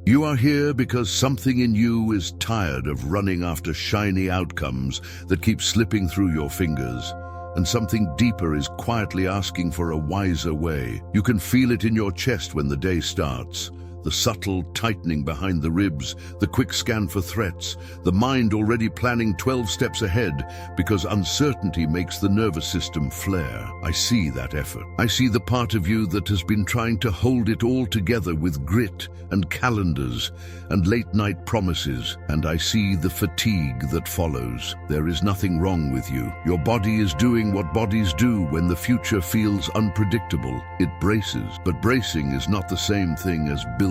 You are here because something in you is tired of running after shiny outcomes that keep slipping through your fingers, and something deeper is quietly asking for a wiser way. You can feel it in your chest when the day starts. The subtle tightening behind the ribs, the quick scan for threats, the mind already planning 12 steps ahead because uncertainty makes the nervous system flare. I see that effort. I see the part of you that has been trying to hold it all together with grit and calendars and late-night promises, and I see the fatigue that follows. There is nothing wrong with you. Your body is doing what bodies do when the future feels unpredictable. It braces, but bracing is not the same thing as building.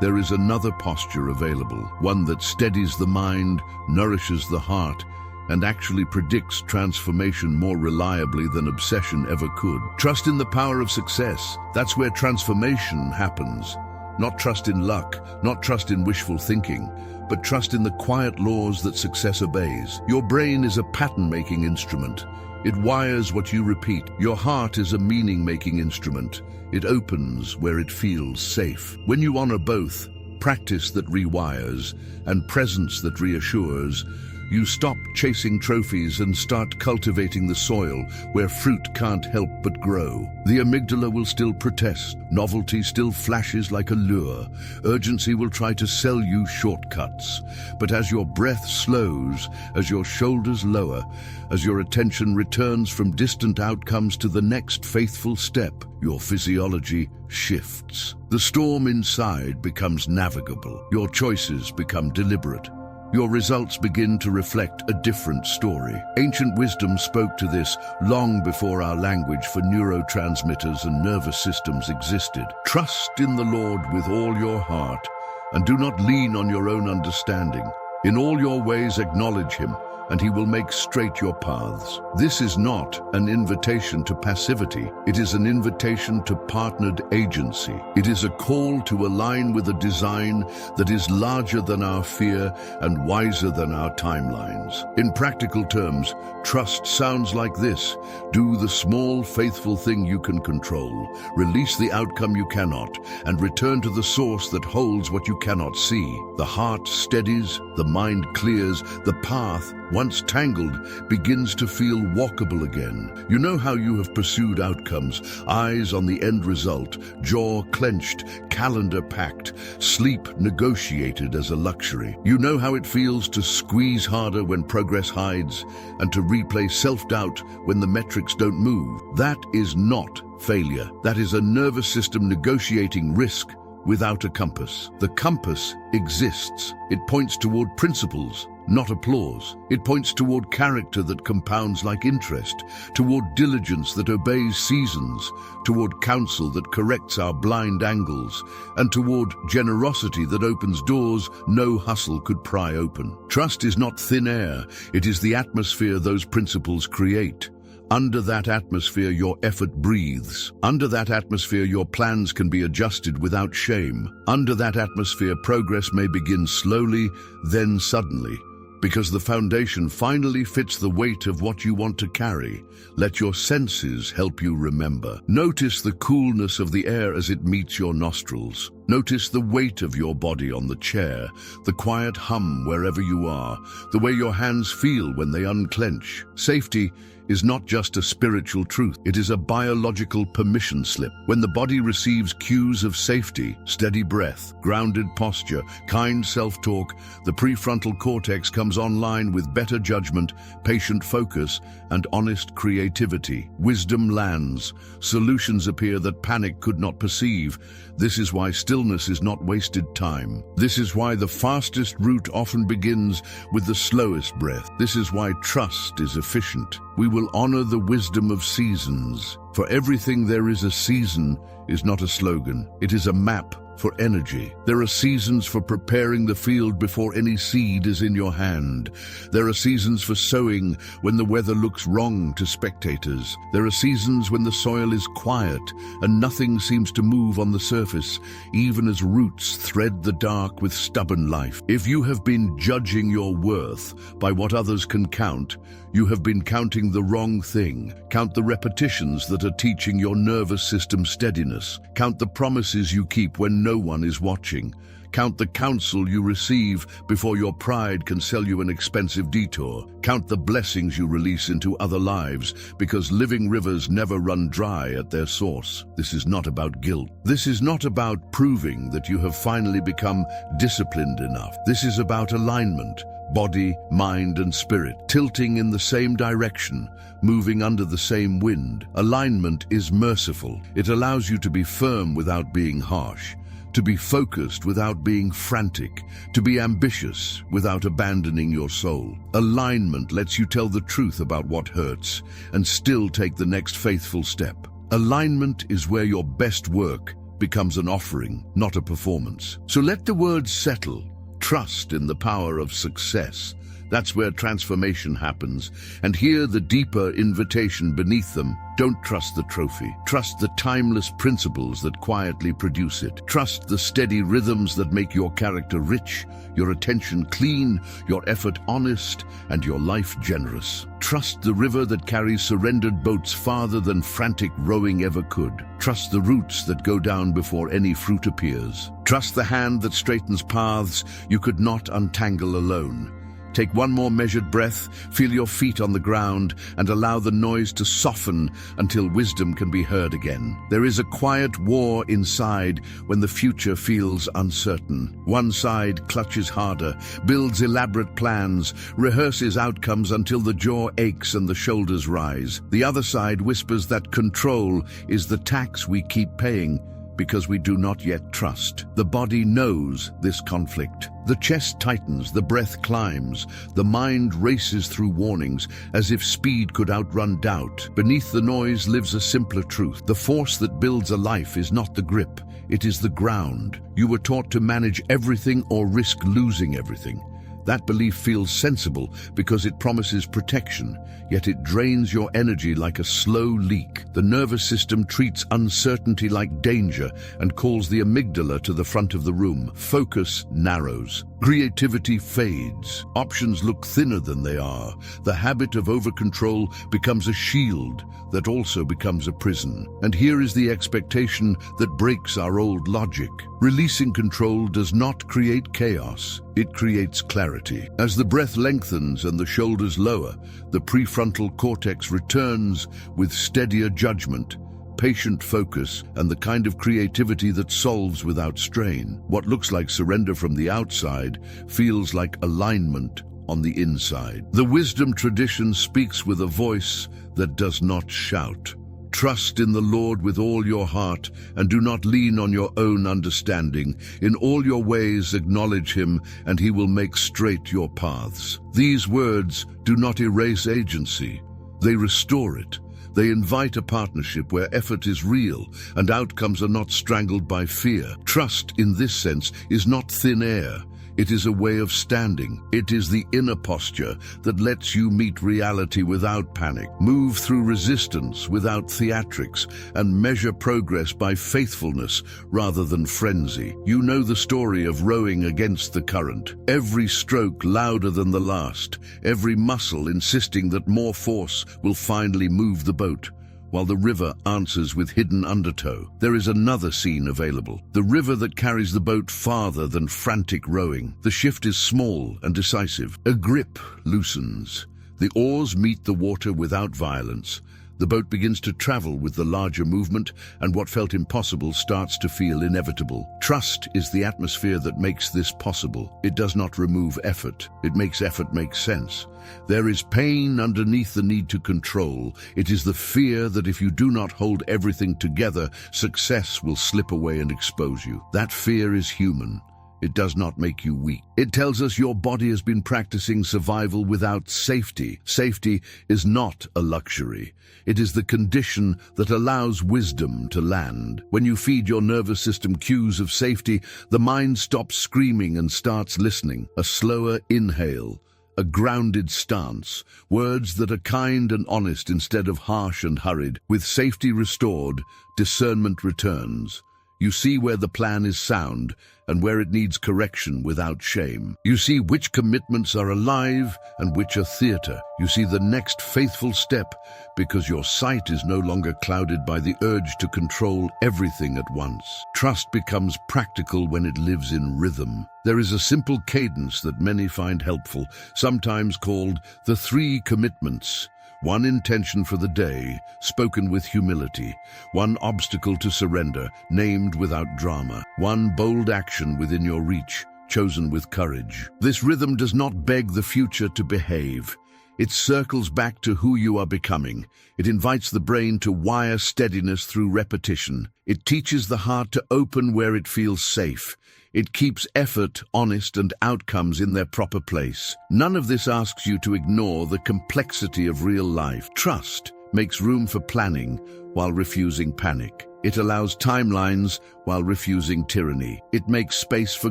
There is another posture available, one that steadies the mind, nourishes the heart, and actually predicts transformation more reliably than obsession ever could. Trust in the power of success. That's where transformation happens. Not trust in luck, not trust in wishful thinking, but trust in the quiet laws that success obeys. Your brain is a pattern-making instrument. It wires what you repeat. Your heart is a meaning-making instrument. It opens where it feels safe. When you honor both, practice that rewires and presence that reassures, you stop chasing trophies and start cultivating the soil where fruit can't help but grow. The amygdala will still protest. Novelty still flashes like a lure. Urgency will try to sell you shortcuts. But as your breath slows, as your shoulders lower, as your attention returns from distant outcomes to the next faithful step, your physiology shifts. The storm inside becomes navigable. Your choices become deliberate. Your results begin to reflect a different story. Ancient wisdom spoke to this long before our language for neurotransmitters and nervous systems existed. Trust in the Lord with all your heart, and do not lean on your own understanding. In all your ways acknowledge him, and he will make straight your paths. This is not an invitation to passivity. It is an invitation to partnered agency. It is a call to align with a design that is larger than our fear and wiser than our timelines. In practical terms, trust sounds like this. Do the small, faithful thing you can control. Release the outcome you cannot, and return to the source that holds what you cannot see. The heart steadies, the mind clears, the path, once tangled, begins to feel walkable again. You know how you have pursued outcomes, eyes on the end result, jaw clenched, calendar packed, sleep negotiated as a luxury. You know how it feels to squeeze harder when progress hides, and to replay self-doubt when the metrics don't move. That is not failure. That is a nervous system negotiating risk without a compass. The compass exists. It points toward principles, not applause. It points toward character that compounds like interest, toward diligence that obeys seasons, toward counsel that corrects our blind angles, and toward generosity that opens doors no hustle could pry open. Trust is not thin air. It is the atmosphere those principles create. Under that atmosphere, your effort breathes. Under that atmosphere, your plans can be adjusted without shame. Under that atmosphere, progress may begin slowly, then suddenly. Because the foundation finally fits the weight of what you want to carry. Let your senses help you remember. Notice the coolness of the air as it meets your nostrils. Notice the weight of your body on the chair, the quiet hum wherever you are, the way your hands feel when they unclench. Safety is not just a spiritual truth, it is a biological permission slip. When the body receives cues of safety, steady breath, grounded posture, kind self-talk, the prefrontal cortex comes online with better judgment, patient focus, and honest creativity. Wisdom lands. Solutions appear that panic could not perceive. This is why stillness is not wasted time. This is why the fastest route often begins with the slowest breath. This is why trust is efficient. We will honor the wisdom of seasons. For everything there is a season is not a slogan. It is a map for energy. There are seasons for preparing the field before any seed is in your hand. There are seasons for sowing when the weather looks wrong to spectators. There are seasons when the soil is quiet and nothing seems to move on the surface, even as roots thread the dark with stubborn life. If you have been judging your worth by what others can count, you have been counting the wrong thing. Count the repetitions that are teaching your nervous system steadiness. Count the promises you keep when no one is watching. Count the counsel you receive before your pride can sell you an expensive detour. Count the blessings you release into other lives, because living rivers never run dry at their source. This is not about guilt. This is not about proving that you have finally become disciplined enough. This is about alignment. Body, mind, and spirit, tilting in the same direction, moving under the same wind. Alignment is merciful. It allows you to be firm without being harsh, to be focused without being frantic, to be ambitious without abandoning your soul. Alignment lets you tell the truth about what hurts and still take the next faithful step. Alignment is where your best work becomes an offering, not a performance. So let the words settle. Trust in the power of success. That's where transformation happens. And hear the deeper invitation beneath them. Don't trust the trophy. Trust the timeless principles that quietly produce it. Trust the steady rhythms that make your character rich, your attention clean, your effort honest, and your life generous. Trust the river that carries surrendered boats farther than frantic rowing ever could. Trust the roots that go down before any fruit appears. Trust the hand that straightens paths you could not untangle alone. Take one more measured breath, feel your feet on the ground, and allow the noise to soften until wisdom can be heard again. There is a quiet war inside when the future feels uncertain. One side clutches harder, builds elaborate plans, rehearses outcomes until the jaw aches and the shoulders rise. The other side whispers that control is the tax we keep paying because we do not yet trust. The body knows this conflict. The chest tightens, the breath climbs, the mind races through warnings as if speed could outrun doubt. Beneath the noise lives a simpler truth. The force that builds a life is not the grip, it is the ground. You were taught to manage everything or risk losing everything. That belief feels sensible because it promises protection, yet it drains your energy like a slow leak. The nervous system treats uncertainty like danger and calls the amygdala to the front of the room. Focus narrows. Creativity fades. Options look thinner than they are. The habit of over-control becomes a shield that also becomes a prison. And here is the expectation that breaks our old logic. Releasing control does not create chaos. It creates clarity. As the breath lengthens and the shoulders lower, the prefrontal cortex returns with steadier judgment, patient focus, and the kind of creativity that solves without strain. What looks like surrender from the outside feels like alignment on the inside. The wisdom tradition speaks with a voice that does not shout. Trust in the Lord with all your heart, and do not lean on your own understanding. In all your ways acknowledge him, and he will make straight your paths. These words do not erase agency. They restore it. They invite a partnership where effort is real and outcomes are not strangled by fear. Trust, in this sense, is not thin air. It is a way of standing. It is the inner posture that lets you meet reality without panic, move through resistance without theatrics, and measure progress by faithfulness rather than frenzy. You know the story of rowing against the current. Every stroke louder than the last, every muscle insisting that more force will finally move the boat, while the river answers with hidden undertow. There is another scene available. The river that carries the boat farther than frantic rowing. The shift is small and decisive. A grip loosens. The oars meet the water without violence. The boat begins to travel with the larger movement, and what felt impossible starts to feel inevitable. Trust is the atmosphere that makes this possible. It does not remove effort. It makes effort make sense. There is pain underneath the need to control. It is the fear that if you do not hold everything together, success will slip away and expose you. That fear is human. It does not make you weak. It tells us your body has been practicing survival without safety. Safety is not a luxury. It is the condition that allows wisdom to land. When you feed your nervous system cues of safety, the mind stops screaming and starts listening. A slower inhale, a grounded stance, words that are kind and honest instead of harsh and hurried. With safety restored, discernment returns. You see where the plan is sound and where it needs correction without shame. You see which commitments are alive and which are theater. You see the next faithful step because your sight is no longer clouded by the urge to control everything at once. Trust becomes practical when it lives in rhythm. There is a simple cadence that many find helpful, sometimes called the 3 commitments. 1 intention for the day, spoken with humility. 1 obstacle to surrender, named without drama. 1 bold action within your reach, chosen with courage. This rhythm does not beg the future to behave. It circles back to who you are becoming. It invites the brain to wire steadiness through repetition. It teaches the heart to open where it feels safe. It keeps effort honest and outcomes in their proper place. None of this asks you to ignore the complexity of real life. Trust makes room for planning while refusing panic. It allows timelines while refusing tyranny. It makes space for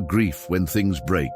grief when things break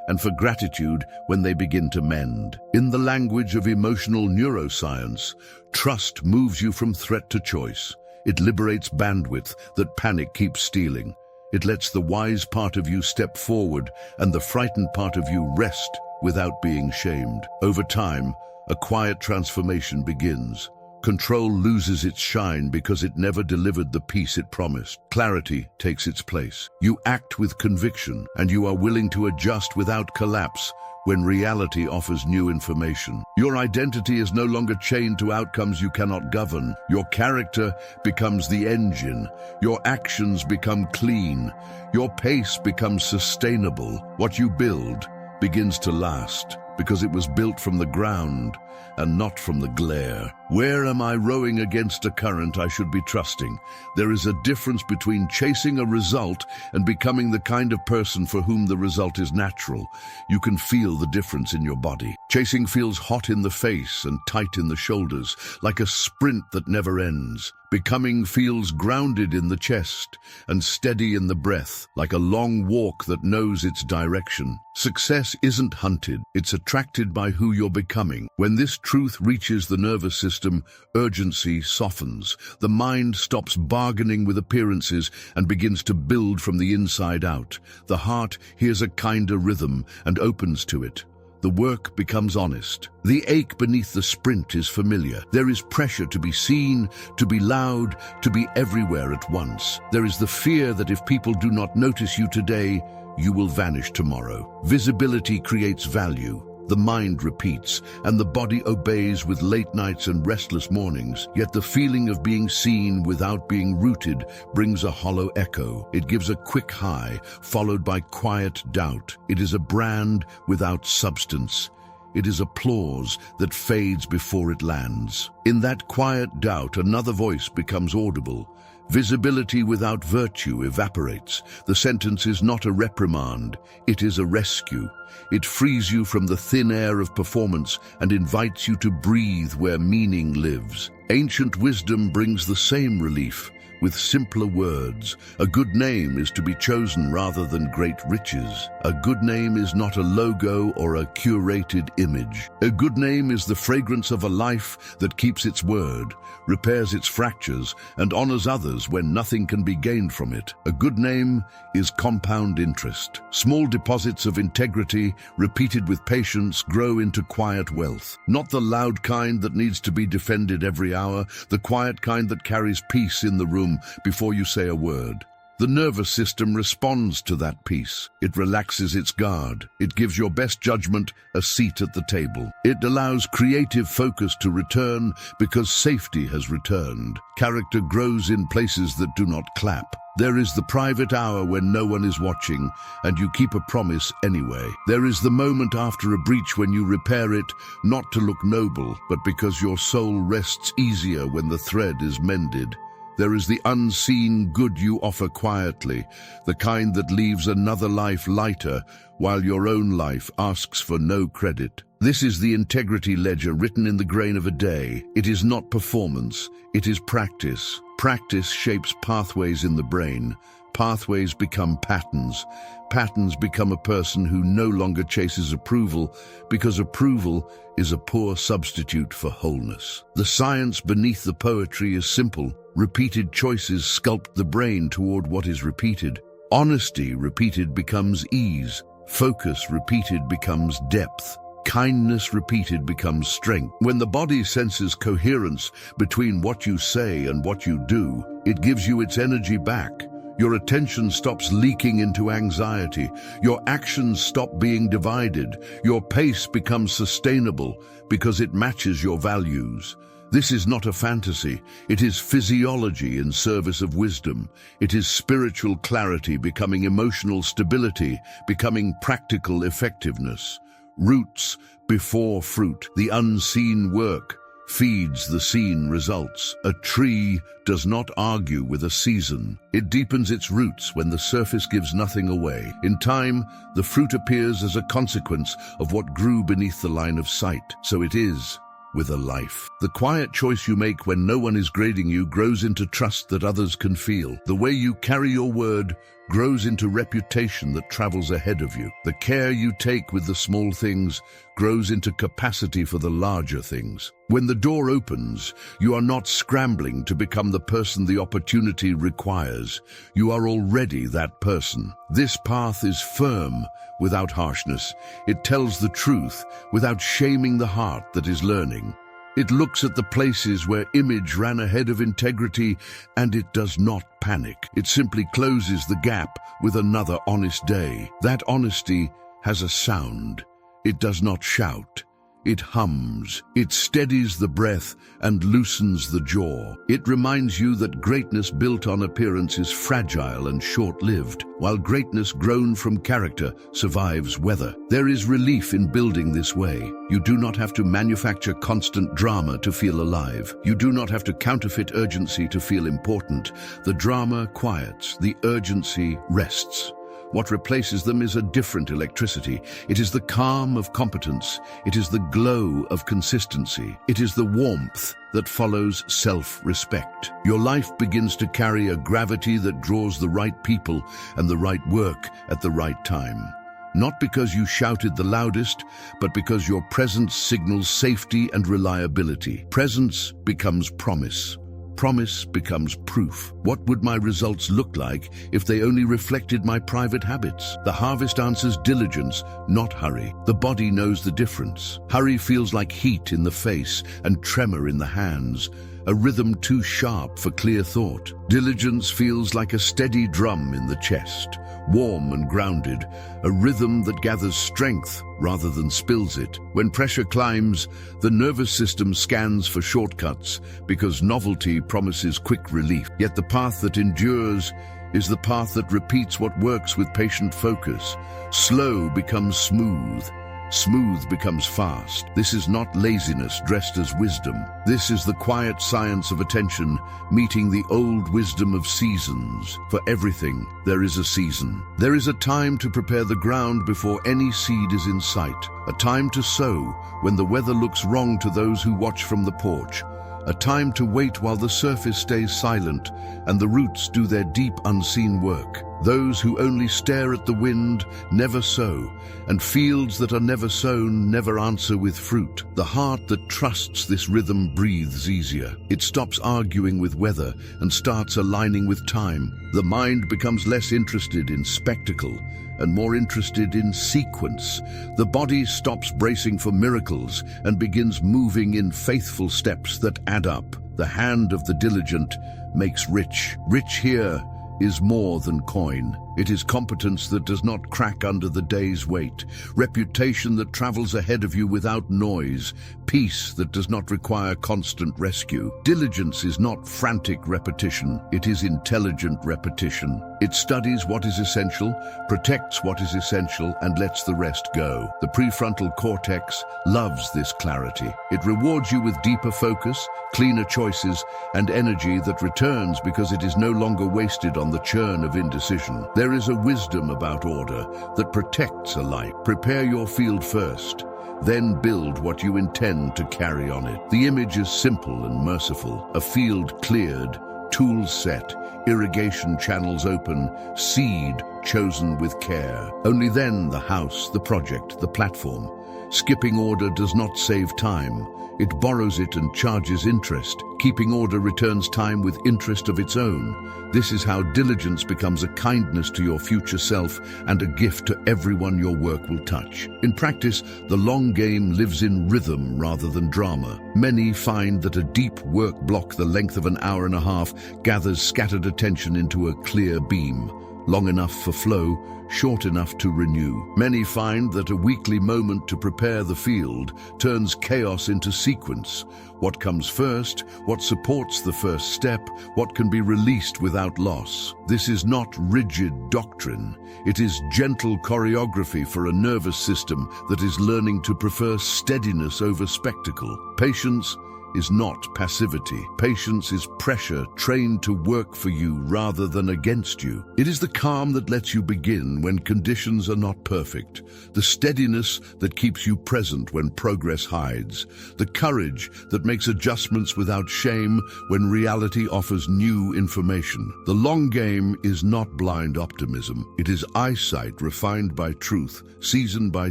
and for gratitude when they begin to mend. In the language of emotional neuroscience, trust moves you from threat to choice. It liberates bandwidth that panic keeps stealing. It lets the wise part of you step forward and the frightened part of you rest without being shamed. Over time, a quiet transformation begins. Control loses its shine because it never delivered the peace it promised. Clarity takes its place. You act with conviction, and you are willing to adjust without collapse when reality offers new information. Your identity is no longer chained to outcomes you cannot govern. Your character becomes the engine. Your actions become clean. Your pace becomes sustainable. What you build begins to last because it was built from the ground and not from the glare. Where am I rowing against a current I should be trusting? There is a difference between chasing a result and becoming the kind of person for whom the result is natural. You can feel the difference in your body. Chasing feels hot in the face and tight in the shoulders, like a sprint that never ends. Becoming feels grounded in the chest and steady in the breath, like a long walk that knows its direction. Success isn't hunted, it's attracted by who you're becoming. When this truth reaches the nervous system, urgency softens. The mind stops bargaining with appearances and begins to build from the inside out. The heart hears a kinder rhythm and opens to it. The work becomes honest. The ache beneath the sprint is familiar. There is pressure to be seen, to be loud, to be everywhere at once. There is the fear that if people do not notice you today, you will vanish tomorrow. Visibility creates value. The mind repeats, and the body obeys with late nights and restless mornings. Yet the feeling of being seen without being rooted brings a hollow echo. It gives a quick high, followed by quiet doubt. It is a brand without substance. It is applause that fades before it lands. In that quiet doubt, another voice becomes audible. Visibility without virtue evaporates. The sentence is not a reprimand, it is a rescue. It frees you from the thin air of performance and invites you to breathe where meaning lives. Ancient wisdom brings the same relief, with simpler words. A good name is to be chosen rather than great riches. A good name is not a logo or a curated image. A good name is the fragrance of a life that keeps its word, repairs its fractures, and honors others when nothing can be gained from it. A good name is compound interest. Small deposits of integrity, repeated with patience, grow into quiet wealth. Not the loud kind that needs to be defended every hour, the quiet kind that carries peace in the room before you say a word. The nervous system responds to that peace. It relaxes its guard. It gives your best judgment a seat at the table. It allows creative focus to return because safety has returned. Character grows in places that do not clap. There is the private hour when no one is watching, and you keep a promise anyway. There is the moment after a breach when you repair it, not to look noble, but because your soul rests easier when the thread is mended. There is the unseen good you offer quietly, the kind that leaves another life lighter, while your own life asks for no credit. This is the integrity ledger written in the grain of a day. It is not performance, it is practice. Practice shapes pathways in the brain. Pathways become patterns. Patterns become a person who no longer chases approval, because approval is a poor substitute for wholeness. The science beneath the poetry is simple. Repeated choices sculpt the brain toward what is repeated. Honesty repeated becomes ease. Focus repeated becomes depth. Kindness repeated becomes strength. When the body senses coherence between what you say and what you do, it gives you its energy back. Your attention stops leaking into anxiety. Your actions stop being divided. Your pace becomes sustainable because it matches your values. This is not a fantasy. It is physiology in service of wisdom. It is spiritual clarity becoming emotional stability, becoming practical effectiveness. Roots before fruit. The unseen work feeds the seen results. A tree does not argue with a season. It deepens its roots when the surface gives nothing away. In time, the fruit appears as a consequence of what grew beneath the line of sight. So it is with a life. The quiet choice you make when no one is grading you grows into trust that others can feel. The way you carry your word grows into reputation that travels ahead of you. The care you take with the small things grows into capacity for the larger things. When the door opens, you are not scrambling to become the person the opportunity requires. You are already that person. This path is firm without harshness. It tells the truth without shaming the heart that is learning. It looks at the places where image ran ahead of integrity, and it does not panic. It simply closes the gap with another honest day. That honesty has a sound. It does not shout. It hums. It steadies the breath and loosens the jaw. It reminds you that greatness built on appearance is fragile and short-lived, while greatness grown from character survives weather. There is relief in building this way. You do not have to manufacture constant drama to feel alive. You do not have to counterfeit urgency to feel important. The drama quiets, the urgency rests. What replaces them is a different electricity. It is the calm of competence. It is the glow of consistency. It is the warmth that follows self-respect. Your life begins to carry a gravity that draws the right people and the right work at the right time. Not because you shouted the loudest, but because your presence signals safety and reliability. Presence becomes promise. Promise becomes proof. What would my results look like if they only reflected my private habits? The harvest answers diligence, not hurry. The body knows the difference. Hurry feels like heat in the face and tremor in the hands, a rhythm too sharp for clear thought. Diligence feels like a steady drum in the chest, warm and grounded, a rhythm that gathers strength rather than spills it. When pressure climbs, the nervous system scans for shortcuts because novelty promises quick relief. Yet the path that endures is the path that repeats what works with patient focus. Slow becomes smooth. Smooth becomes fast. This is not laziness dressed as wisdom. This is the quiet science of attention, meeting the old wisdom of seasons. For everything, there is a season. There is a time to prepare the ground before any seed is in sight. A time to sow when the weather looks wrong to those who watch from the porch. A time to wait while the surface stays silent and the roots do their deep unseen work. Those who only stare at the wind never sow, and fields that are never sown never answer with fruit. The heart that trusts this rhythm breathes easier. It stops arguing with weather and starts aligning with time. The mind becomes less interested in spectacle and more interested in sequence. The body stops bracing for miracles and begins moving in faithful steps that add up. The hand of the diligent makes rich. Rich here is more than coin. It is competence that does not crack under the day's weight, reputation that travels ahead of you without noise, peace that does not require constant rescue. Diligence is not frantic repetition, it is intelligent repetition. It studies what is essential, protects what is essential, and lets the rest go. The prefrontal cortex loves this clarity. It rewards you with deeper focus, cleaner choices, and energy that returns because it is no longer wasted on the churn of indecision. There is a wisdom about order that protects a life. Prepare your field first, then build what you intend to carry on it. The image is simple and merciful. A field cleared, tools set, irrigation channels open, seed chosen with care. Only then the house, the project, the platform. Skipping order does not save time. It borrows it and charges interest. Keeping order returns time with interest of its own. This is how diligence becomes a kindness to your future self and a gift to everyone your work will touch. In practice, the long game lives in rhythm rather than drama. Many find that a deep work block the length of an hour and a half gathers scattered attention into a clear beam. Long enough for flow, short enough to renew. Many find that a weekly moment to prepare the field turns chaos into sequence. What comes first, what supports the first step, what can be released without loss. This is not rigid doctrine. It is gentle choreography for a nervous system that is learning to prefer steadiness over spectacle. Patience is not passivity. Patience is pressure trained to work for you rather than against you. It is the calm that lets you begin when conditions are not perfect, the steadiness that keeps you present when progress hides, the courage that makes adjustments without shame when reality offers new information. The long game is not blind optimism. It is eyesight refined by truth, season by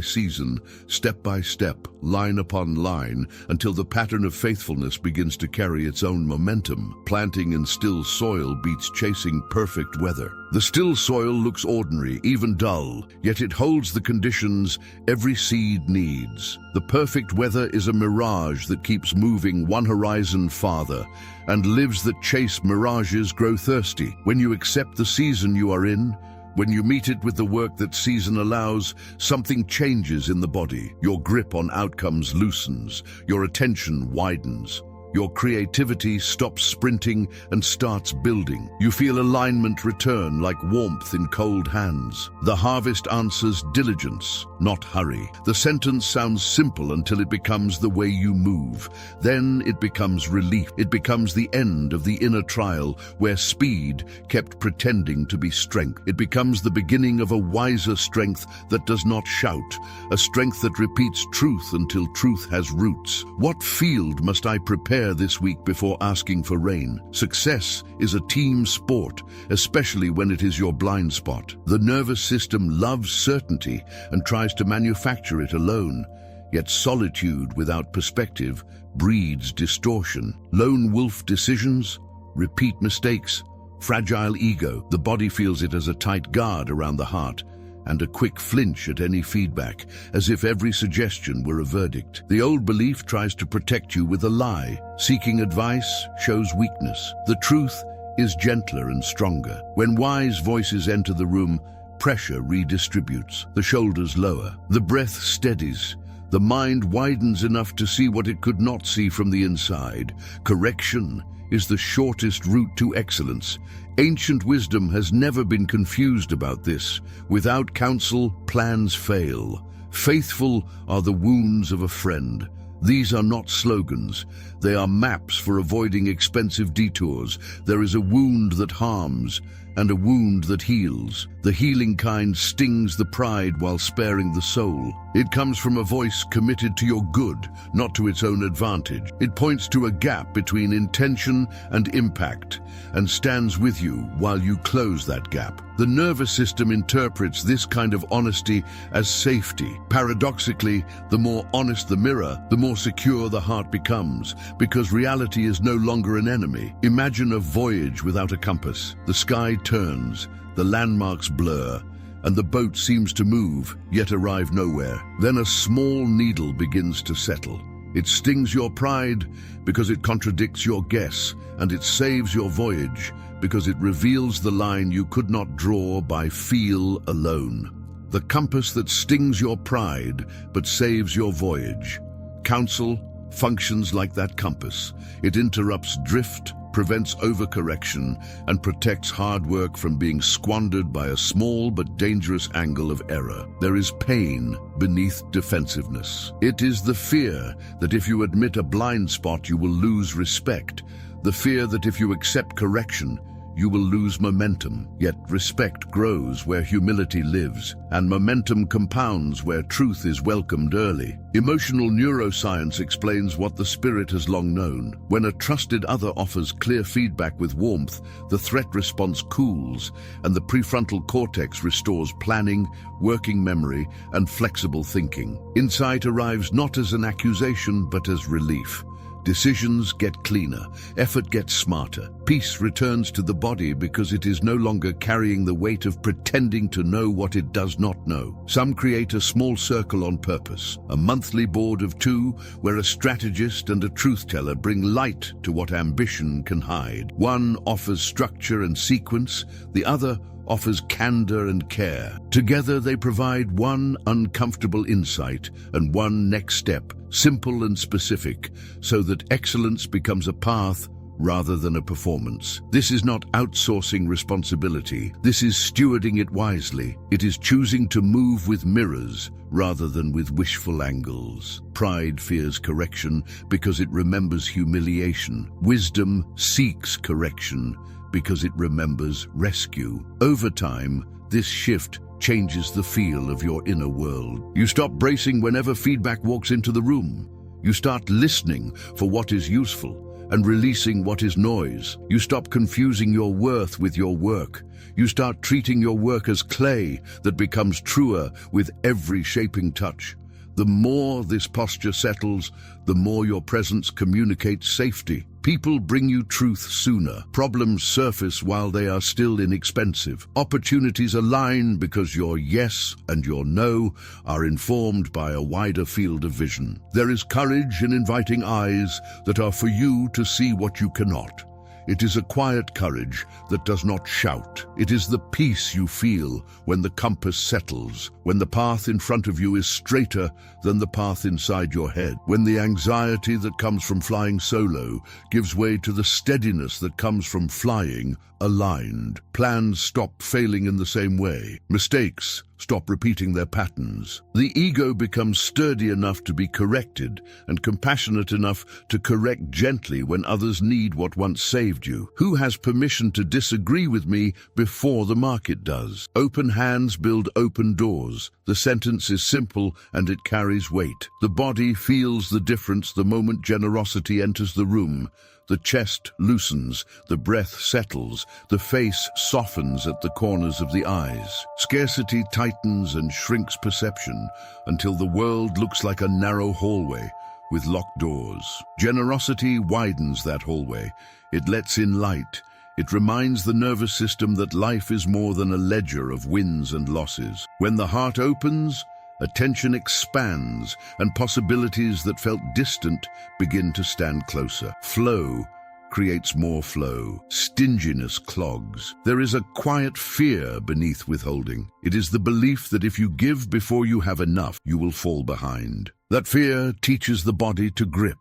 season, step by step, line upon line, until the pattern of faithfulness begins to carry its own momentum. Planting in still soil beats chasing perfect weather. The still soil looks ordinary, even dull, yet it holds the conditions every seed needs. The perfect weather is a mirage that keeps moving one horizon farther, and lives that chase mirages grow thirsty. When you accept the season you are in, when you meet it with the work that season allows, something changes in the body. Your grip on outcomes loosens, your attention widens. Your creativity stops sprinting and starts building. You feel alignment return like warmth in cold hands. The harvest answers diligence, not hurry. The sentence sounds simple until it becomes the way you move. Then it becomes relief. It becomes the end of the inner trial where speed kept pretending to be strength. It becomes the beginning of a wiser strength that does not shout, a strength that repeats truth until truth has roots. What field must I prepare this week before asking for rain? Success is a team sport, especially when it is your blind spot. The nervous system loves certainty and tries to manufacture it alone. Yet solitude without perspective breeds distortion. Lone wolf decisions, repeat mistakes, fragile ego. The body feels it as a tight guard around the heart, and a quick flinch at any feedback, as if every suggestion were a verdict. The old belief tries to protect you with a lie. Seeking advice shows weakness. The truth is gentler and stronger. When wise voices enter the room, pressure redistributes. The shoulders lower. The breath steadies. The mind widens enough to see what it could not see from the inside. Correction is the shortest route to excellence. Ancient wisdom has never been confused about this. Without counsel, plans fail. Faithful are the wounds of a friend. These are not slogans. They are maps for avoiding expensive detours. There is a wound that harms and a wound that heals. The healing kind stings the pride while sparing the soul. It comes from a voice committed to your good, not to its own advantage. It points to a gap between intention and impact and stands with you while you close that gap. The nervous system interprets this kind of honesty as safety. Paradoxically, the more honest the mirror, the more secure the heart becomes, because reality is no longer an enemy. Imagine a voyage without a compass. The sky turns, the landmarks blur, and the boat seems to move, yet arrive nowhere. Then a small needle begins to settle. It stings your pride because it contradicts your guess, and it saves your voyage because it reveals the line you could not draw by feel alone. The compass that stings your pride but saves your voyage. Counsel functions like that compass. It interrupts drift, prevents overcorrection, and protects hard work from being squandered by a small but dangerous angle of error. There is pain beneath defensiveness. It is the fear that if you admit a blind spot, you will lose respect. The fear that if you accept correction, you will lose momentum. Yet respect grows where humility lives, and momentum compounds where truth is welcomed early. Emotional neuroscience explains what the spirit has long known. When a trusted other offers clear feedback with warmth, the threat response cools, and the prefrontal cortex restores planning, working memory, and flexible thinking. Insight arrives not as an accusation, but as relief. Decisions get cleaner, effort gets smarter. Peace returns to the body because it is no longer carrying the weight of pretending to know what it does not know. Some create a small circle on purpose, a monthly board of two where a strategist and a truth-teller bring light to what ambition can hide. One offers structure and sequence, the other offers candor and care. Together they provide one uncomfortable insight and one next step, simple and specific, so that excellence becomes a path rather than a performance. This is not outsourcing responsibility. This is stewarding it wisely. It is choosing to move with mirrors rather than with wishful angles. Pride fears correction because it remembers humiliation. Wisdom seeks correction because it remembers rescue. Over time, this shift changes the feel of your inner world. You stop bracing whenever feedback walks into the room. You start listening for what is useful and releasing what is noise. You stop confusing your worth with your work. You start treating your work as clay that becomes truer with every shaping touch. The more this posture settles, the more your presence communicates safety. People bring you truth sooner. Problems surface while they are still inexpensive. Opportunities align because your yes and your no are informed by a wider field of vision. There is courage in inviting eyes that are for you to see what you cannot. It is a quiet courage that does not shout. It is the peace you feel when the compass settles, when the path in front of you is straighter than the path inside your head, when the anxiety that comes from flying solo gives way to the steadiness that comes from flying aligned. Plans stop failing in the same way. Mistakes stop repeating their patterns. The ego becomes sturdy enough to be corrected and compassionate enough to correct gently when others need what once saved you. Who has permission to disagree with me before the market does? Open hands build open doors. The sentence is simple and it carries weight. The body feels the difference the moment generosity enters the room. The chest loosens, the breath settles, the face softens at the corners of the eyes. Scarcity tightens and shrinks perception until the world looks like a narrow hallway with locked doors. Generosity widens that hallway. It lets in light. It reminds the nervous system that life is more than a ledger of wins and losses. When the heart opens, attention expands, and possibilities that felt distant begin to stand closer. Flow creates more flow. Stinginess clogs. There is a quiet fear beneath withholding. It is the belief that if you give before you have enough, you will fall behind. That fear teaches the body to grip.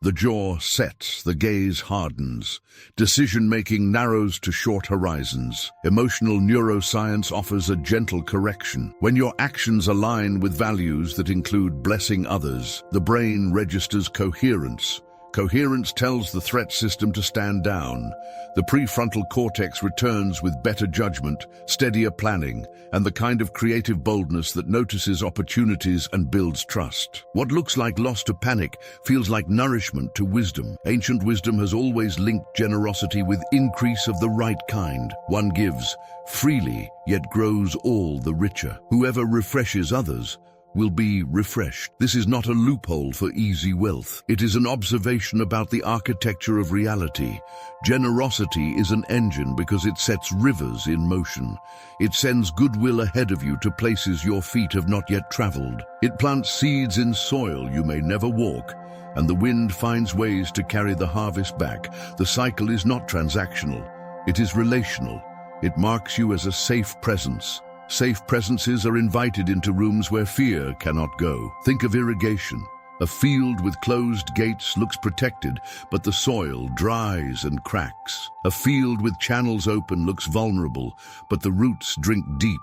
The jaw sets, the gaze hardens. Decision-making narrows to short horizons. Emotional neuroscience offers a gentle correction. When your actions align with values that include blessing others, the brain registers coherence. Coherence tells the threat system to stand down. The prefrontal cortex returns with better judgment, steadier planning, and the kind of creative boldness that notices opportunities and builds trust. What looks like loss to panic feels like nourishment to wisdom. Ancient wisdom has always linked generosity with increase of the right kind. One gives freely, yet grows all the richer. Whoever refreshes others will be refreshed. This is not a loophole for easy wealth. It is an observation about the architecture of reality. Generosity is an engine because it sets rivers in motion. It sends goodwill ahead of you to places your feet have not yet traveled. It plants seeds in soil you may never walk, and the wind finds ways to carry the harvest back. The cycle is not transactional. It is relational. It marks you as a safe presence. Safe presences are invited into rooms where fear cannot go. Think of irrigation. A field with closed gates looks protected, but the soil dries and cracks. A field with channels open looks vulnerable, but the roots drink deep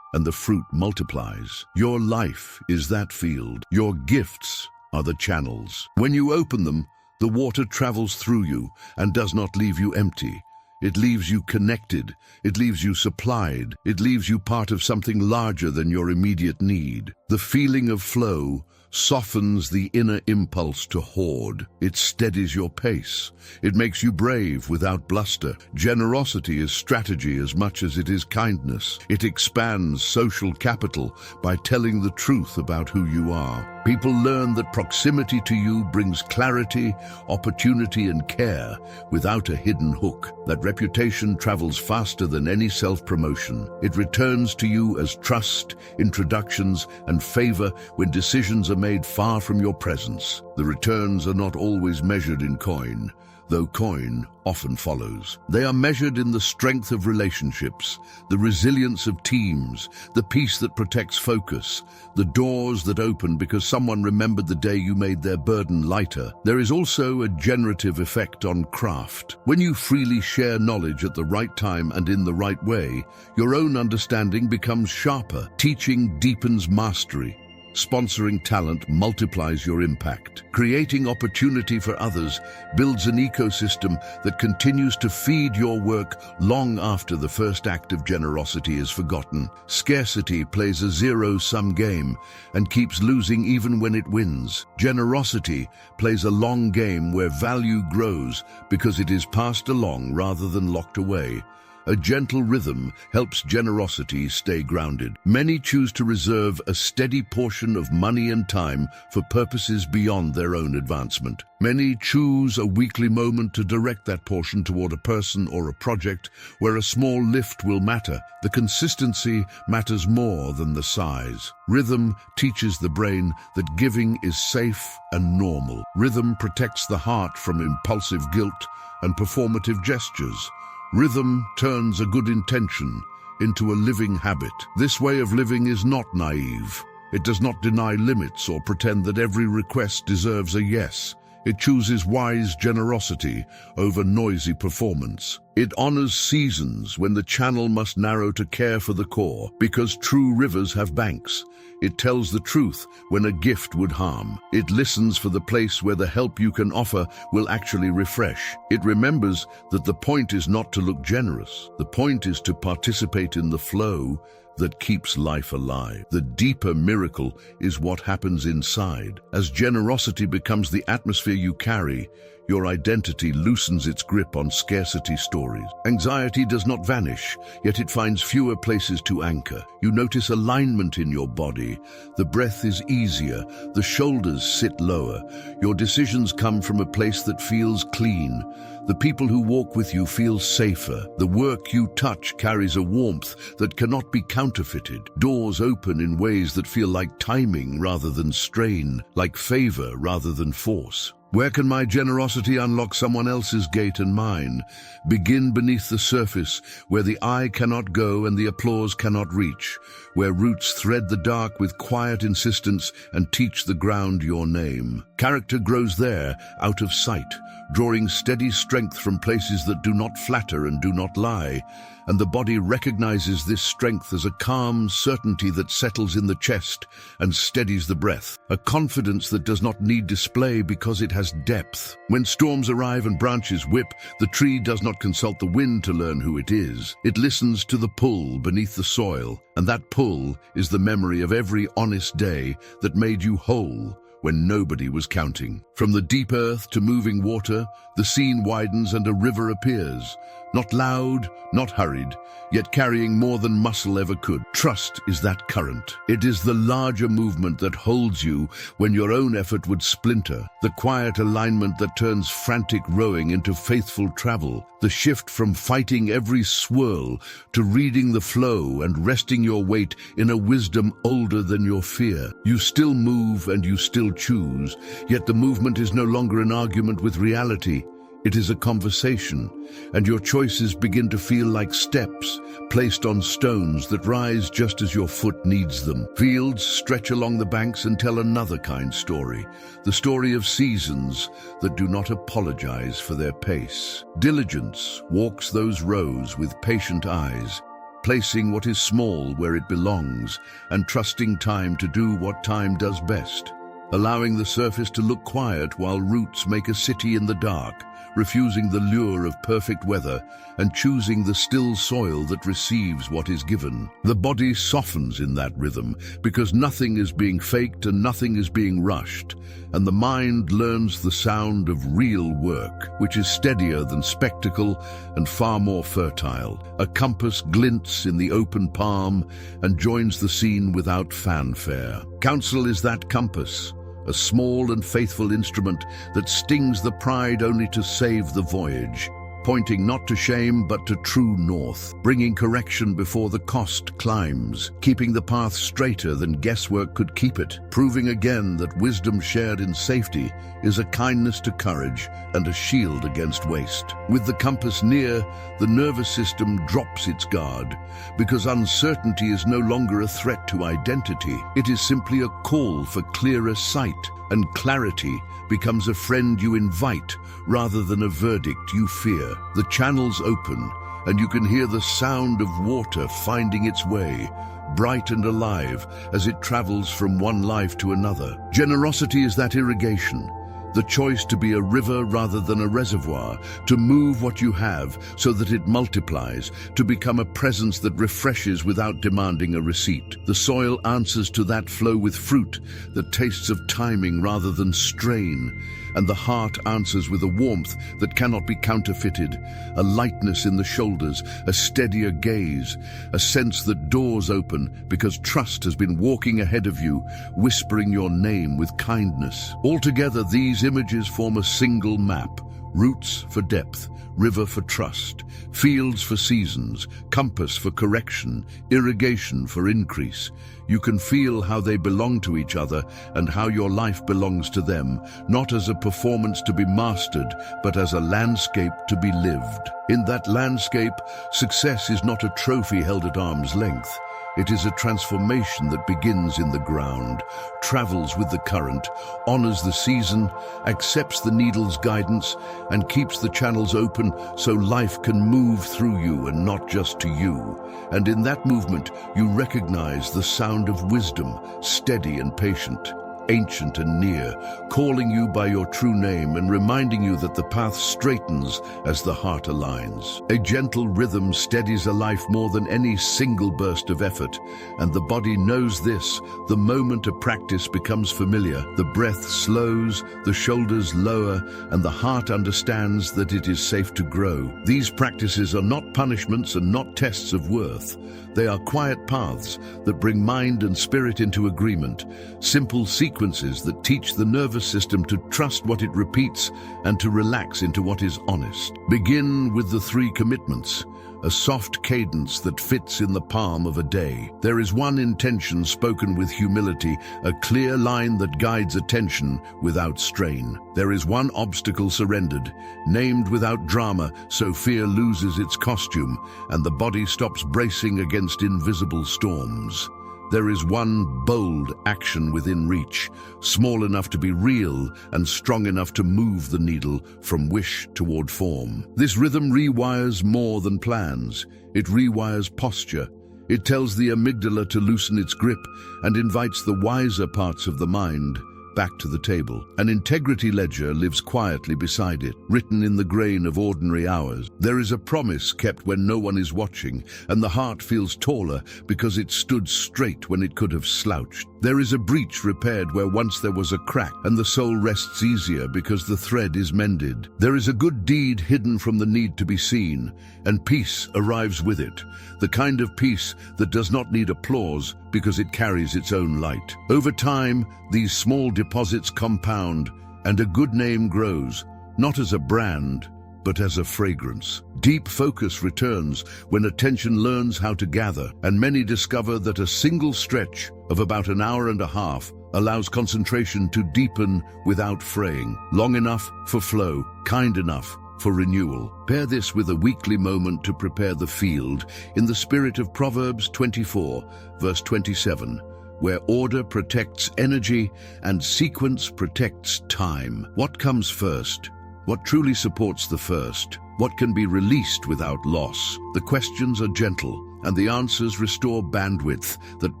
and the fruit multiplies. Your life is that field. Your gifts are the channels. When you open them, the water travels through you and does not leave you empty. It leaves you connected. It leaves you supplied. It leaves you part of something larger than your immediate need. The feeling of flow softens the inner impulse to hoard. It steadies your pace. It makes you brave without bluster. Generosity is strategy as much as it is kindness. It expands social capital by telling the truth about who you are. People learn that proximity to you brings clarity, opportunity, and care without a hidden hook. That reputation travels faster than any self-promotion. It returns to you as trust, introductions, and favor when decisions are made far from your presence. The returns are not always measured in coin, though coin often follows. They are measured in the strength of relationships, the resilience of teams, the peace that protects focus, the doors that open because someone remembered the day you made their burden lighter. There is also a generative effect on craft. When you freely share knowledge at the right time and in the right way, your own understanding becomes sharper. Teaching deepens mastery. Sponsoring talent multiplies your impact. Creating opportunity for others builds an ecosystem that continues to feed your work long after the first act of generosity is forgotten. Scarcity plays a zero-sum game and keeps losing even when it wins. Generosity plays a long game where value grows because it is passed along rather than locked away. A gentle rhythm helps generosity stay grounded. Many choose to reserve a steady portion of money and time for purposes beyond their own advancement. Many choose a weekly moment to direct that portion toward a person or a project where a small lift will matter. The consistency matters more than the size. Rhythm teaches the brain that giving is safe and normal. Rhythm protects the heart from impulsive guilt and performative gestures. Rhythm turns a good intention into a living habit. This way of living is not naive. It does not deny limits or pretend that every request deserves a yes. It chooses wise generosity over noisy performance. It honors seasons when the channel must narrow to care for the core, because true rivers have banks. It tells the truth when a gift would harm. It listens for the place where the help you can offer will actually refresh. It remembers that the point is not to look generous. The point is to participate in the flow that keeps life alive. The deeper miracle is what happens inside. As generosity becomes the atmosphere you carry, your identity loosens its grip on scarcity stories. Anxiety does not vanish, yet it finds fewer places to anchor. You notice alignment in your body. The breath is easier, the shoulders sit lower. Your decisions come from a place that feels clean. The people who walk with you feel safer. The work you touch carries a warmth that cannot be counterfeited. Doors open in ways that feel like timing rather than strain, like favor rather than force. Where can my generosity unlock someone else's gate and mine? Begin beneath the surface, where the eye cannot go and the applause cannot reach, where roots thread the dark with quiet insistence and teach the ground your name. Character grows there, out of sight, drawing steady strength from places that do not flatter and do not lie. And the body recognizes this strength as a calm certainty that settles in the chest and steadies the breath, a confidence that does not need display because it has depth. When storms arrive and branches whip, the tree does not consult the wind to learn who it is. It listens to the pull beneath the soil, and that pull is the memory of every honest day that made you whole when nobody was counting. From the deep earth to moving water, the scene widens and a river appears. Not loud, not hurried, yet carrying more than muscle ever could. Trust is that current. It is the larger movement that holds you when your own effort would splinter. The quiet alignment that turns frantic rowing into faithful travel. The shift from fighting every swirl to reading the flow and resting your weight in a wisdom older than your fear. You still move and you still choose, yet the movement is no longer an argument with reality. It is a conversation, and your choices begin to feel like steps placed on stones that rise just as your foot needs them. Fields stretch along the banks and tell another kind story, the story of seasons that do not apologize for their pace. Diligence walks those rows with patient eyes, placing what is small where it belongs and trusting time to do what time does best. allowing the surface to look quiet while roots make a city in the dark, refusing the lure of perfect weather and choosing the still soil that receives what is given. The body softens in that rhythm because nothing is being faked and nothing is being rushed, and the mind learns the sound of real work, which is steadier than spectacle and far more fertile. A compass glints in the open palm and joins the scene without fanfare. Counsel is that compass, a small and faithful instrument that stings the pride only to save the voyage, pointing not to shame but to true north, bringing correction before the cost climbs, keeping the path straighter than guesswork could keep it, proving again that wisdom shared in safety is a kindness to courage and a shield against waste. With the compass near, the nervous system drops its guard, because uncertainty is no longer a threat to identity. It is simply a call for clearer sight, and clarity becomes a friend you invite rather than a verdict you fear. The channels open, and you can hear the sound of water finding its way, bright and alive as it travels from one life to another. Generosity is that irrigation, the choice to be a river rather than a reservoir, to move what you have so that it multiplies, to become a presence that refreshes without demanding a receipt. The soil answers to that flow with fruit that tastes of timing rather than strain, and the heart answers with a warmth that cannot be counterfeited, a lightness in the shoulders, a steadier gaze, a sense that doors open because trust has been walking ahead of you, whispering your name with kindness. Altogether, these images form a single map: roots for depth, river for trust, fields for seasons, compass for correction, irrigation for increase. You can feel how they belong to each other and how your life belongs to them, not as a performance to be mastered, but as a landscape to be lived. In that landscape, success is not a trophy held at arm's length. It is a transformation that begins in the ground, travels with the current, honors the season, accepts the needle's guidance, and keeps the channels open so life can move through you and not just to you. And in that movement, you recognize the sound of wisdom, steady and patient, ancient and near, calling you by your true name and reminding you that the path straightens as the heart aligns. A gentle rhythm steadies a life more than any single burst of effort, and the body knows this the moment a practice becomes familiar. The breath slows, the shoulders lower, and the heart understands that it is safe to grow. These practices are not punishments and not tests of worth. They are quiet paths that bring mind and spirit into agreement, simple sequences that teach the nervous system to trust what it repeats and to relax into what is honest. Begin with the 3 commitments, a soft cadence that fits in the palm of a day. There is one intention spoken with humility, a clear line that guides attention without strain. There is one obstacle surrendered, named without drama, so fear loses its costume and the body stops bracing against invisible storms. There is one bold action within reach, small enough to be real and strong enough to move the needle from wish toward form. This rhythm rewires more than plans. It rewires posture. It tells the amygdala to loosen its grip and invites the wiser parts of the mind back to the table. An integrity ledger lives quietly beside it, written in the grain of ordinary hours. There is a promise kept when no one is watching, and the heart feels taller because it stood straight when it could have slouched. There is a breach repaired where once there was a crack, and the soul rests easier because the thread is mended. There is a good deed hidden from the need to be seen, and peace arrives with it, the kind of peace that does not need applause because it carries its own light. Over time, these small deposits compound, and a good name grows, not as a brand, but as a fragrance. Deep focus returns when attention learns how to gather, and many discover that a single stretch of about an hour and a half allows concentration to deepen without fraying, long enough for flow, kind enough for renewal. Pair this with a weekly moment to prepare the field in the spirit of Proverbs 24, verse 27, where order protects energy and sequence protects time. What comes first? What truly supports the first? What can be released without loss? The questions are gentle, and the answers restore bandwidth that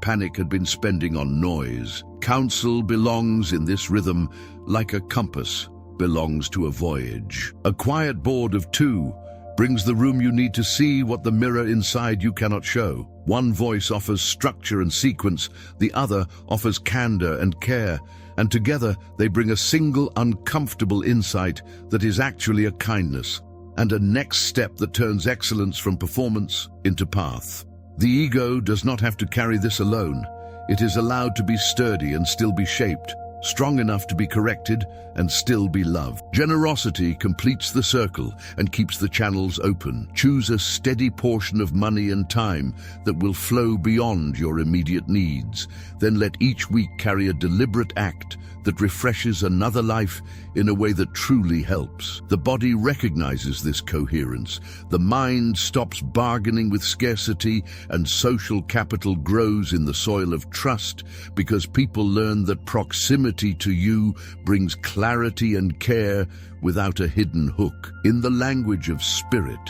panic had been spending on noise. Counsel belongs in this rhythm like a compass belongs to a voyage. A quiet board of two brings the room you need to see what the mirror inside you cannot show. One voice offers structure and sequence, the other offers candor and care, and together they bring a single uncomfortable insight that is actually a kindness, and a next step that turns excellence from performance into path. The ego does not have to carry this alone. It is allowed to be sturdy and still be shaped, strong enough to be corrected and still be loved. Generosity completes the circle and keeps the channels open. Choose a steady portion of money and time that will flow beyond your immediate needs. Then let each week carry a deliberate act that refreshes another life in a way that truly helps. The body recognizes this coherence. The mind stops bargaining with scarcity, and social capital grows in the soil of trust because people learn that proximity to you brings clarity and care without a hidden hook. In the language of spirit,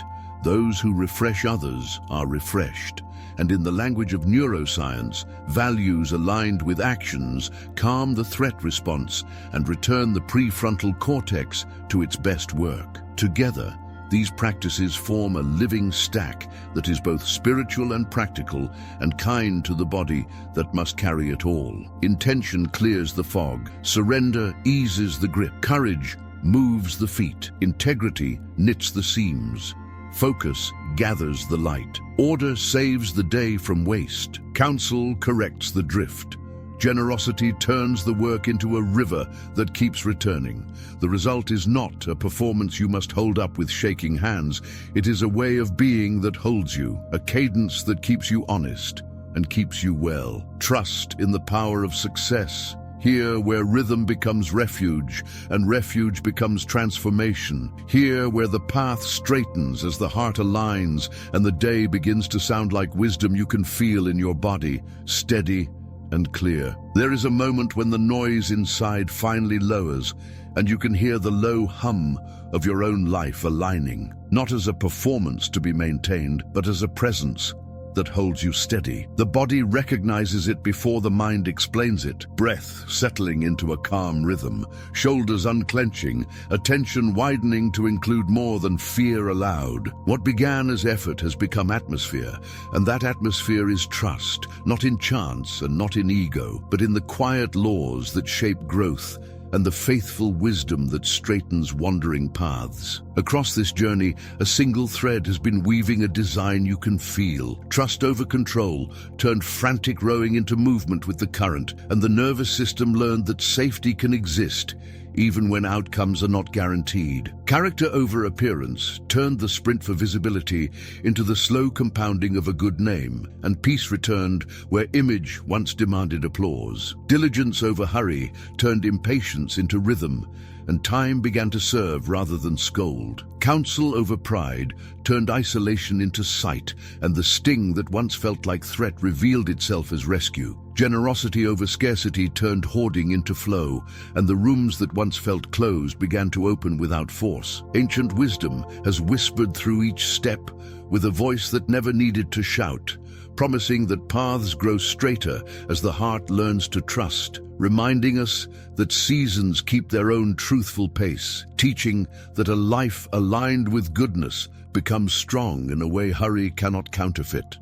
those who refresh others are refreshed. And in the language of neuroscience, values aligned with actions calm the threat response and return the prefrontal cortex to its best work. Together, these practices form a living stack that is both spiritual and practical and kind to the body that must carry it all. Intention clears the fog. Surrender eases the grip. Courage moves the feet. Integrity knits the seams. Focus gathers the light. Order saves the day from waste. Counsel corrects the drift. Generosity turns the work into a river that keeps returning. The result is not a performance you must hold up with shaking hands. It is a way of being that holds you, a cadence that keeps you honest and keeps you well. Trust in the power of success. Here where rhythm becomes refuge and refuge becomes transformation. Here where the path straightens as the heart aligns and the day begins to sound like wisdom you can feel in your body, steady and clear. There is a moment when the noise inside finally lowers and you can hear the low hum of your own life aligning, not as a performance to be maintained, but as a presence that holds you steady. The body recognizes it before the mind explains it. Breath settling into a calm rhythm, shoulders unclenching, attention widening to include more than fear aloud. What began as effort has become atmosphere, and that atmosphere is trust, not in chance and not in ego, but in the quiet laws that shape growth and the faithful wisdom that straightens wandering paths. Across this journey, a single thread has been weaving a design you can feel. Trust over control turned frantic rowing into movement with the current, and the nervous system learned that safety can exist even when outcomes are not guaranteed. Character over appearance turned the sprint for visibility into the slow compounding of a good name, and peace returned where image once demanded applause. Diligence over hurry turned impatience into rhythm, and time began to serve rather than scold. Counsel over pride turned isolation into sight, and the sting that once felt like threat revealed itself as rescue. Generosity over scarcity turned hoarding into flow, and the rooms that once felt closed began to open without force. Ancient wisdom has whispered through each step with a voice that never needed to shout, promising that paths grow straighter as the heart learns to trust, reminding us that seasons keep their own truthful pace, teaching that a life aligned with goodness becomes strong in a way hurry cannot counterfeit.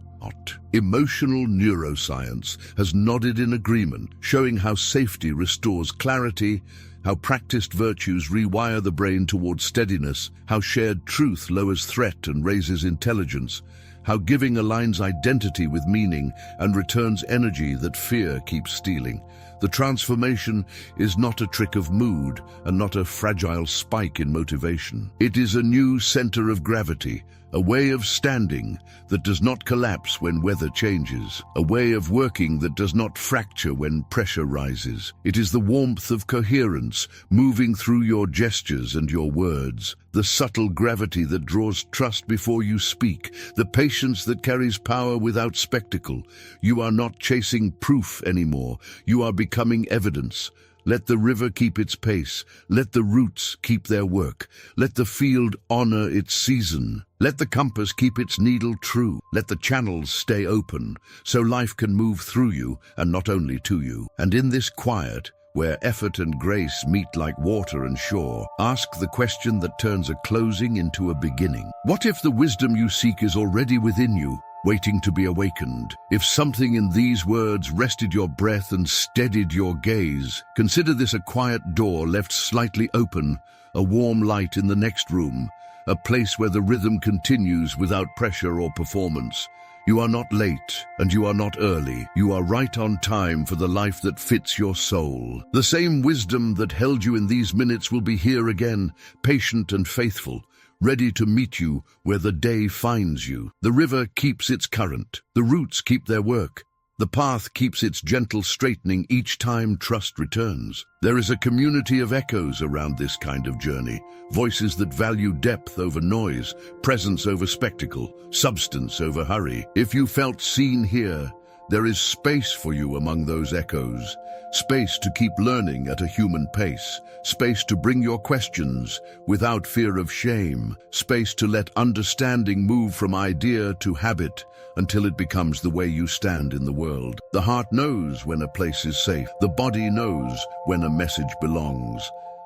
Emotional neuroscience has nodded in agreement, showing how safety restores clarity, how practiced virtues rewire the brain towards steadiness, how shared truth lowers threat and raises intelligence, how giving aligns identity with meaning and returns energy that fear keeps stealing. The transformation is not a trick of mood and not a fragile spike in motivation. It is a new center of gravity, a way of standing that does not collapse when weather changes, a way of working that does not fracture when pressure rises. It is the warmth of coherence moving through your gestures and your words, the subtle gravity that draws trust before you speak, the patience that carries power without spectacle. You are not chasing proof anymore. You are becoming evidence, Let the river keep its pace. Let the roots keep their work. Let the field honor its season. Let the compass keep its needle true. Let the channels stay open, so life can move through you and not only to you. And in this quiet, where effort and grace meet like water and shore, ask the question that turns a closing into a beginning. What if the wisdom you seek is already within you, waiting to be awakened? If something in these words rested your breath and steadied your gaze, consider this a quiet door left slightly open, a warm light in the next room, a place where the rhythm continues without pressure or performance. You are not late, and you are not early. You are right on time for the life that fits your soul. The same wisdom that held you in these minutes will be here again, patient and faithful, ready to meet you where the day finds you. The river keeps its current. The roots keep their work. The path keeps its gentle straightening each time trust returns. There is a community of echoes around this kind of journey, voices that value depth over noise, presence over spectacle, substance over hurry. If you felt seen here, there is space for you among those echoes, space to keep learning at a human pace, space to bring your questions without fear of shame, space to let understanding move from idea to habit until it becomes the way you stand in the world. The heart knows when a place is safe. The body knows when a message belongs.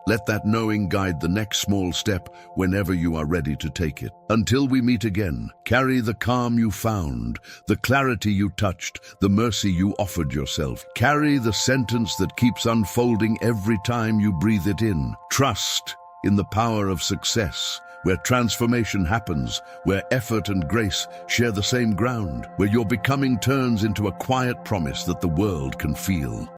Let that knowing guide the next small step whenever you are ready to take it. Until we meet again, carry the calm you found, the clarity you touched, the mercy you offered yourself. Carry the sentence that keeps unfolding every time you breathe it in. Trust in the power of success, where transformation happens, where effort and grace share the same ground, where your becoming turns into a quiet promise that the world can feel.